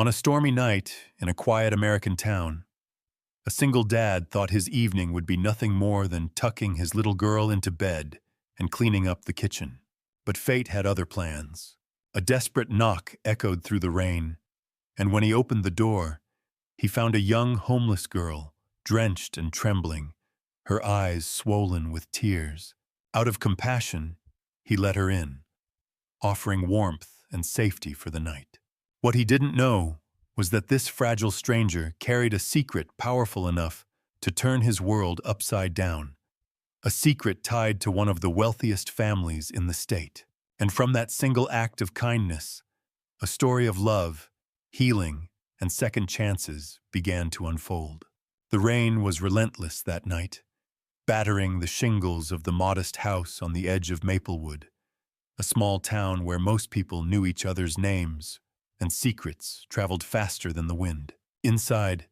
On a stormy night in a quiet American town, a single dad thought his evening would be nothing more than tucking his little girl into bed and cleaning up the kitchen. But fate had other plans. A desperate knock echoed through the rain, and when he opened the door, he found a young homeless girl, drenched and trembling, her eyes swollen with tears. Out of compassion, he let her in, offering warmth and safety for the night. What he didn't know was that this fragile stranger carried a secret powerful enough to turn his world upside down, a secret tied to one of the wealthiest families in the state. And from that single act of kindness, a story of love, healing, and second chances began to unfold. The rain was relentless that night, battering the shingles of the modest house on the edge of Maplewood, a small town where most people knew each other's names, and secrets traveled faster than the wind. Inside,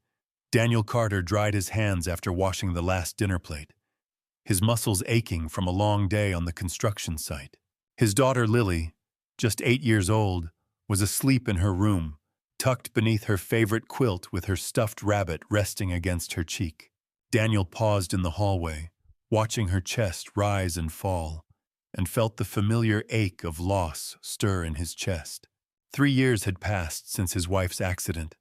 Daniel Carter dried his hands after washing the last dinner plate, his muscles aching from a long day on the construction site. His daughter Lily, just 8 years old, was asleep in her room, tucked beneath her favorite quilt with her stuffed rabbit resting against her cheek. Daniel paused in the hallway, watching her chest rise and fall, and felt the familiar ache of loss stir in his chest. 3 years had passed since his wife's accident,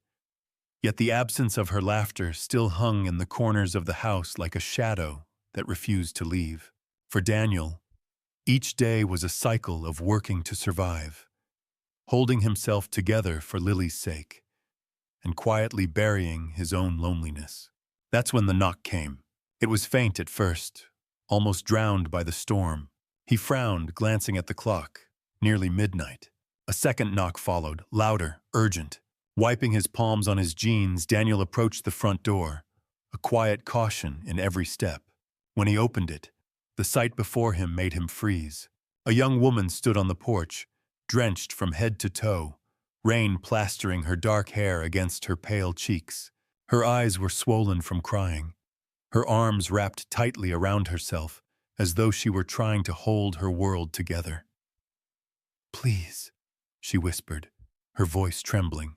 yet the absence of her laughter still hung in the corners of the house like a shadow that refused to leave. For Daniel, each day was a cycle of working to survive, holding himself together for Lily's sake, and quietly burying his own loneliness. That's when the knock came. It was faint at first, almost drowned by the storm. He frowned, glancing at the clock, nearly midnight. A second knock followed, louder, urgent. Wiping his palms on his jeans, Daniel approached the front door, a quiet caution in every step. When he opened it, the sight before him made him freeze. A young woman stood on the porch, drenched from head to toe, rain plastering her dark hair against her pale cheeks. Her eyes were swollen from crying, her arms wrapped tightly around herself, as though she were trying to hold her world together. "Please," she whispered, her voice trembling.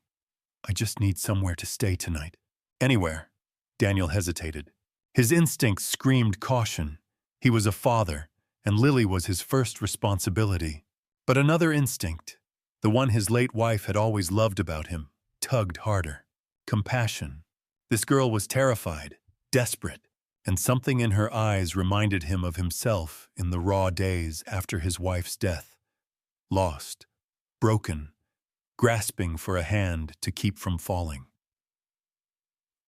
"I just need somewhere to stay tonight." "Anywhere." Daniel hesitated. His instincts screamed caution. He was a father, and Lily was his first responsibility. But another instinct, the one his late wife had always loved about him, tugged harder. Compassion. This girl was terrified, desperate, and something in her eyes reminded him of himself in the raw days after his wife's death. Lost, broken, grasping for a hand to keep from falling.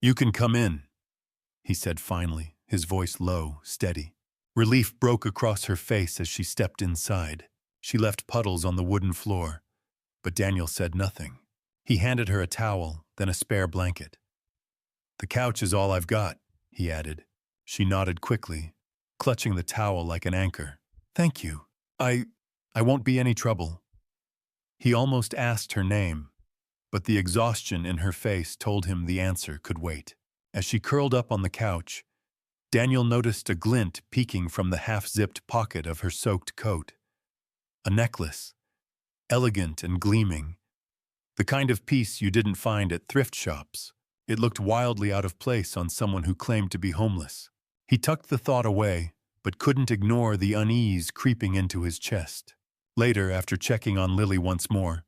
"You can come in," he said finally, his voice low, steady. Relief broke across her face as she stepped inside. She left puddles on the wooden floor, but Daniel said nothing. He handed her a towel, then a spare blanket. "The couch is all I've got," he added. She nodded quickly, clutching the towel like an anchor. "Thank you. I won't be any trouble." He almost asked her name, but the exhaustion in her face told him the answer could wait. As she curled up on the couch, Daniel noticed a glint peeking from the half-zipped pocket of her soaked coat. A necklace, elegant and gleaming, the kind of piece you didn't find at thrift shops. It looked wildly out of place on someone who claimed to be homeless. He tucked the thought away, but couldn't ignore the unease creeping into his chest. Later, after checking on Lily once more,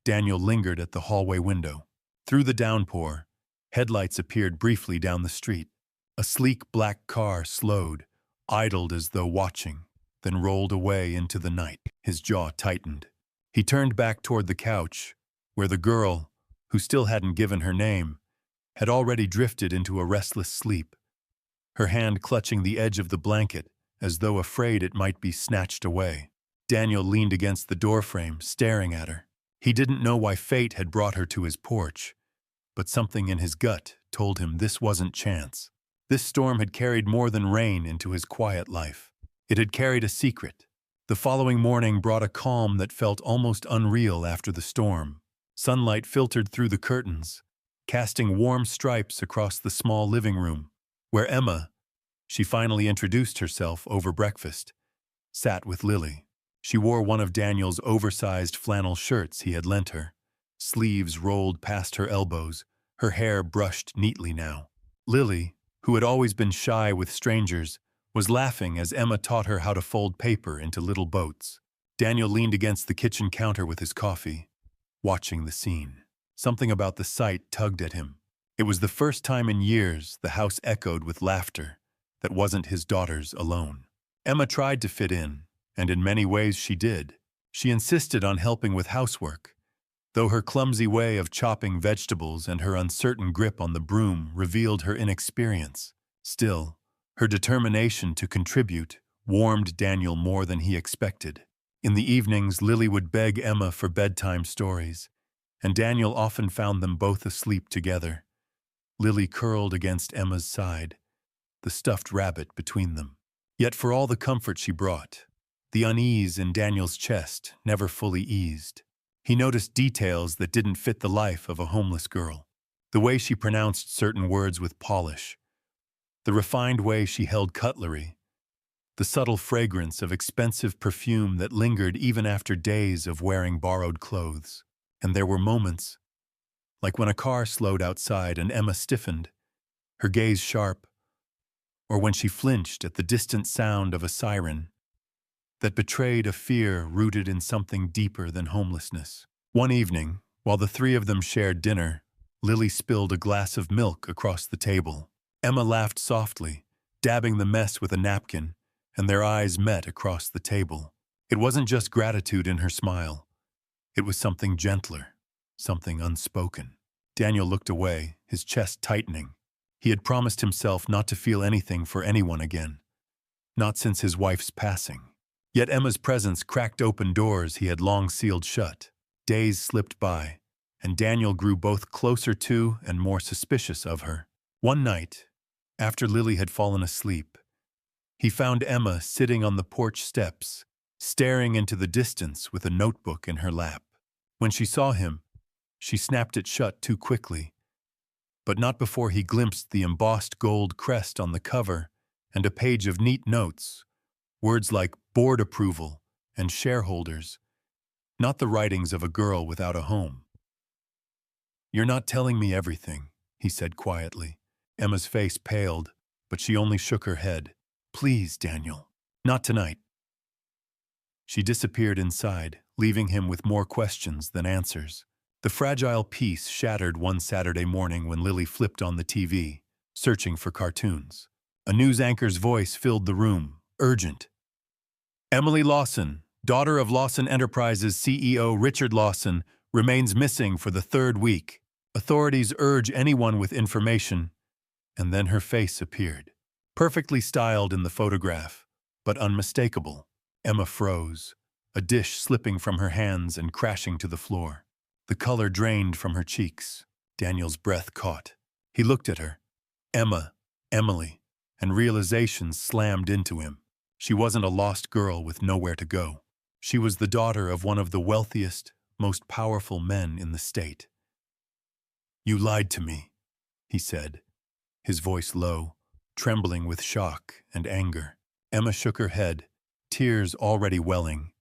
Daniel lingered at the hallway window. Through the downpour, headlights appeared briefly down the street. A sleek black car slowed, idled as though watching, then rolled away into the night. His jaw tightened. He turned back toward the couch, where the girl, who still hadn't given her name, had already drifted into a restless sleep, her hand clutching the edge of the blanket as though afraid it might be snatched away. Daniel leaned against the doorframe, staring at her. He didn't know why fate had brought her to his porch, but something in his gut told him this wasn't chance. This storm had carried more than rain into his quiet life. It had carried a secret. The following morning brought a calm that felt almost unreal after the storm. Sunlight filtered through the curtains, casting warm stripes across the small living room, where Emma, she finally introduced herself over breakfast, sat with Lily. She wore one of Daniel's oversized flannel shirts he had lent her, sleeves rolled past her elbows, her hair brushed neatly now. Lily, who had always been shy with strangers, was laughing as Emma taught her how to fold paper into little boats. Daniel leaned against the kitchen counter with his coffee, watching the scene. Something about the sight tugged at him. It was the first time in years the house echoed with laughter that wasn't his daughter's alone. Emma tried to fit in, and in many ways she did. She insisted on helping with housework, though her clumsy way of chopping vegetables and her uncertain grip on the broom revealed her inexperience. Still, her determination to contribute warmed Daniel more than he expected. In the evenings, Lily would beg Emma for bedtime stories, and Daniel often found them both asleep together. Lily curled against Emma's side, the stuffed rabbit between them. Yet for all the comfort she brought, the unease in Daniel's chest never fully eased. He noticed details that didn't fit the life of a homeless girl. The way she pronounced certain words with polish, the refined way she held cutlery, the subtle fragrance of expensive perfume that lingered even after days of wearing borrowed clothes. And there were moments, like when a car slowed outside and Emma stiffened, her gaze sharp, or when she flinched at the distant sound of a siren that betrayed a fear rooted in something deeper than homelessness. One evening, while the three of them shared dinner, Lily spilled a glass of milk across the table. Emma laughed softly, dabbing the mess with a napkin, and their eyes met across the table. It wasn't just gratitude in her smile. It was something gentler, something unspoken. Daniel looked away, his chest tightening. He had promised himself not to feel anything for anyone again, not since his wife's passing. Yet Emma's presence cracked open doors he had long sealed shut. Days slipped by, and Daniel grew both closer to and more suspicious of her. One night, after Lily had fallen asleep, he found Emma sitting on the porch steps, staring into the distance with a notebook in her lap. When she saw him, she snapped it shut too quickly, but not before he glimpsed the embossed gold crest on the cover and a page of neat notes, words like board approval and shareholders, not the writings of a girl without a home. "You're not telling me everything," he said quietly. Emma's face paled, but she only shook her head. "Please, Daniel, not tonight." She disappeared inside, leaving him with more questions than answers. The fragile peace shattered one Saturday morning when Lily flipped on the TV, searching for cartoons. A news anchor's voice filled the room, urgent. "Emily Lawson, daughter of Lawson Enterprises CEO Richard Lawson, remains missing for the third week. Authorities urge anyone with information." And then her face appeared. Perfectly styled in the photograph, but unmistakable. Emma froze, a dish slipping from her hands and crashing to the floor. The color drained from her cheeks. Daniel's breath caught. He looked at her. Emma, Emily, and realization slammed into him. She wasn't a lost girl with nowhere to go. She was the daughter of one of the wealthiest, most powerful men in the state. "You lied to me," he said, his voice low, trembling with shock and anger. Emma shook her head, tears already welling.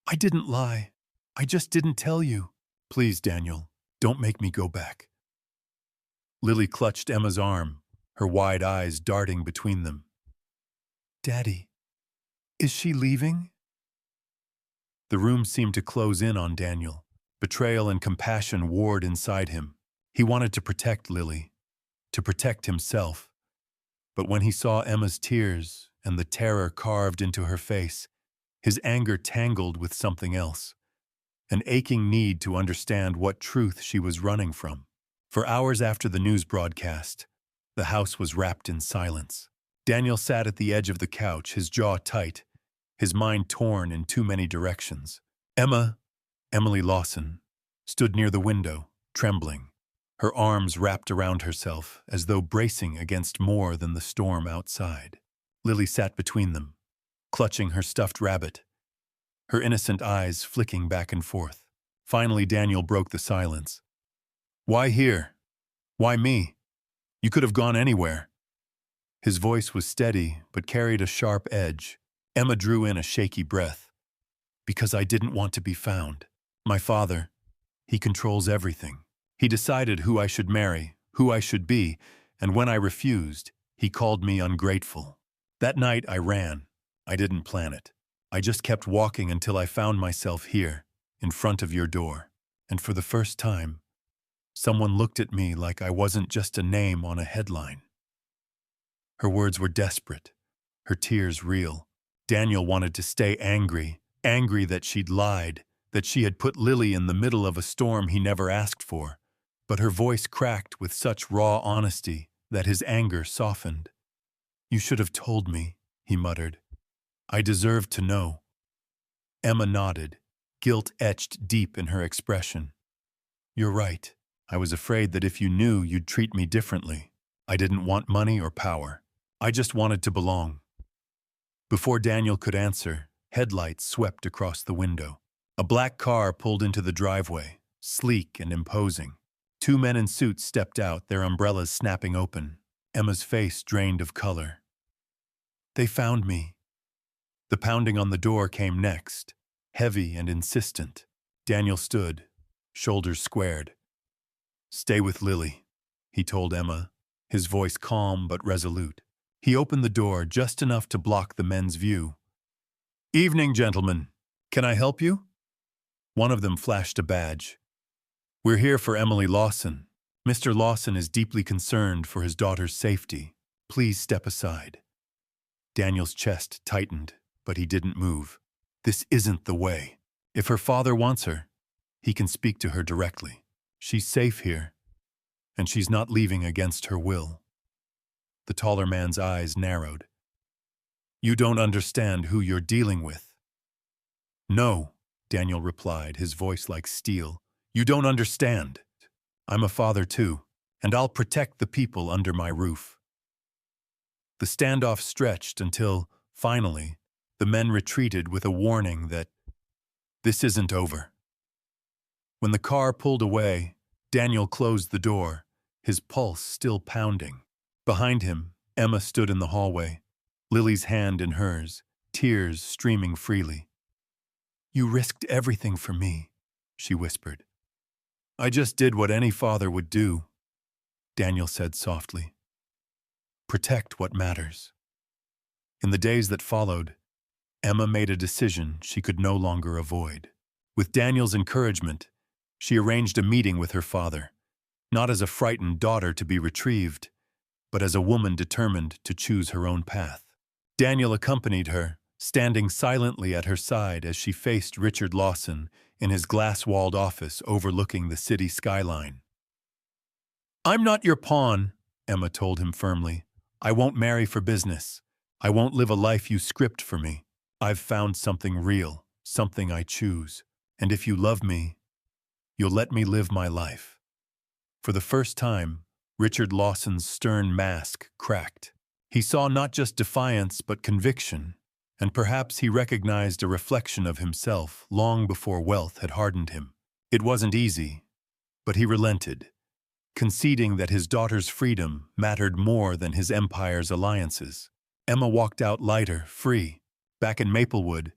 "I didn't lie. I just didn't tell you. Please, Daniel, don't make me go back." Lily clutched Emma's arm, her wide eyes darting between them. "Daddy, is she leaving?" The room seemed to close in on Daniel. Betrayal and compassion warred inside him. He wanted to protect Lily, to protect himself. But when he saw Emma's tears and the terror carved into her face, his anger tangled with something else, an aching need to understand what truth she was running from. For hours after the news broadcast, the house was wrapped in silence. Daniel sat at the edge of the couch, his jaw tight, his mind torn in too many directions. Emily Lawson, stood near the window, trembling, her arms wrapped around herself as though bracing against more than the storm outside. Lily sat between them, clutching her stuffed rabbit, her innocent eyes flicking back and forth. Finally, Daniel broke the silence. "Why here? Why me? You could have gone anywhere." His voice was steady, but carried a sharp edge. Emma drew in a shaky breath. "Because I didn't want to be found. My father, He controls everything. He decided who I should marry, who I should be, and when I refused, he called me ungrateful. That night I ran. I didn't plan it. I just kept walking until I found myself here, in front of your door. And for the first time, someone looked at me like I wasn't just a name on a headline. Her words were desperate, her tears real. Daniel wanted to stay angry, angry that she'd lied, that she had put Lily in the middle of a storm he never asked for. But her voice cracked with such raw honesty that his anger softened. "You should have told me," he muttered. "I deserved to know." Emma nodded, guilt etched deep in her expression. "You're right. I was afraid that if you knew, you'd treat me differently. I didn't want money or power. I just wanted to belong." Before Daniel could answer, headlights swept across the window. A black car pulled into the driveway, sleek and imposing. Two men in suits stepped out, their umbrellas snapping open. Emma's face drained of color. "They found me." The pounding on the door came next, heavy and insistent. Daniel stood, shoulders squared. "Stay with Lily," he told Emma, his voice calm but resolute. He opened the door just enough to block the men's view. "Evening, gentlemen. Can I help you?" One of them flashed a badge. "We're here for Emily Lawson. Mr. Lawson is deeply concerned for his daughter's safety. Please step aside." Daniel's chest tightened, but he didn't move. This isn't the way. If her father wants her, he can speak to her directly. She's safe here, and she's not leaving against her will. The taller man's eyes narrowed. "You don't understand who you're dealing with." "No," Daniel replied, his voice like steel. "You don't understand. I'm a father too, and I'll protect the people under my roof." The standoff stretched until, finally, the men retreated with a warning that this isn't over. When the car pulled away, Daniel closed the door, his pulse still pounding. Behind him, Emma stood in the hallway, Lily's hand in hers, tears streaming freely. "You risked everything for me," she whispered. "I just did what any father would do," Daniel said softly. "Protect what matters." In the days that followed, Emma made a decision she could no longer avoid. With Daniel's encouragement, she arranged a meeting with her father, not as a frightened daughter to be retrieved, but as a woman determined to choose her own path. Daniel accompanied her, standing silently at her side as she faced Richard Lawson in his glass-walled office overlooking the city skyline. "I'm not your pawn," Emma told him firmly. "I won't marry for business. I won't live a life you script for me. I've found something real, something I choose. And if you love me, you'll let me live my life." For the first time, Richard Lawson's stern mask cracked. He saw not just defiance but conviction, and perhaps he recognized a reflection of himself long before wealth had hardened him. It wasn't easy, but he relented, conceding that his daughter's freedom mattered more than his empire's alliances. Emma walked out lighter, free. Back in Maplewood,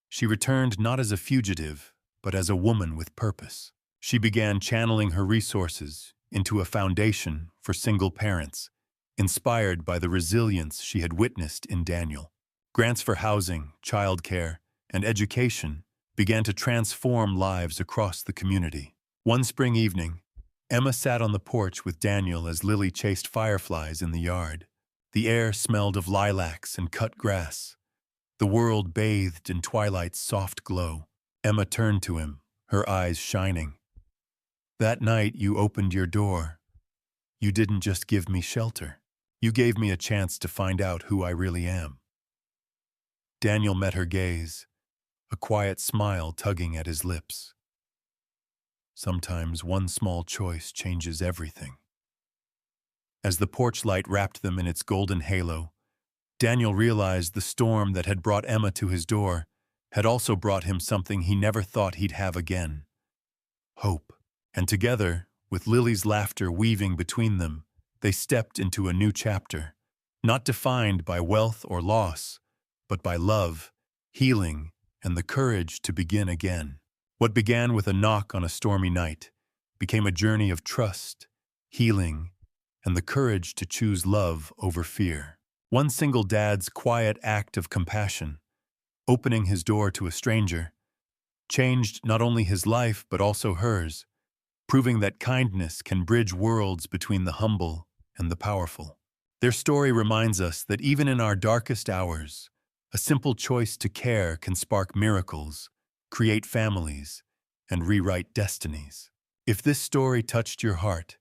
she returned not as a fugitive, but as a woman with purpose. She began channeling her resources into a foundation for single parents, inspired by the resilience she had witnessed in Daniel. Grants for housing, childcare, and education began to transform lives across the community. One spring evening, Emma sat on the porch with Daniel as Lily chased fireflies in the yard. The air smelled of lilacs and cut grass. The world bathed in twilight's soft glow. Emma turned to him, her eyes shining. "That night you opened your door. You didn't just give me shelter. You gave me a chance to find out who I really am." Daniel met her gaze, a quiet smile tugging at his lips. Sometimes one small choice changes everything. As the porch light wrapped them in its golden halo, Daniel realized the storm that had brought Emma to his door had also brought him something he never thought he'd have again: hope. And together, with Lily's laughter weaving between them, they stepped into a new chapter, not defined by wealth or loss, but by love, healing, and the courage to begin again. What began with a knock on a stormy night became a journey of trust, healing, and the courage to choose love over fear. One single dad's quiet act of compassion, opening his door to a stranger, changed not only his life but also hers, proving that kindness can bridge worlds between the humble and the powerful. Their story reminds us that even in our darkest hours, a simple choice to care can spark miracles, create families, and rewrite destinies. If this story touched your heart,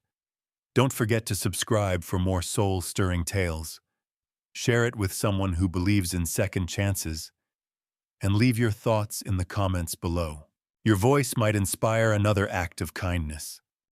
don't forget to subscribe for more soul-stirring tales. Share it with someone who believes in second chances, and leave your thoughts in the comments below. Your voice might inspire another act of kindness.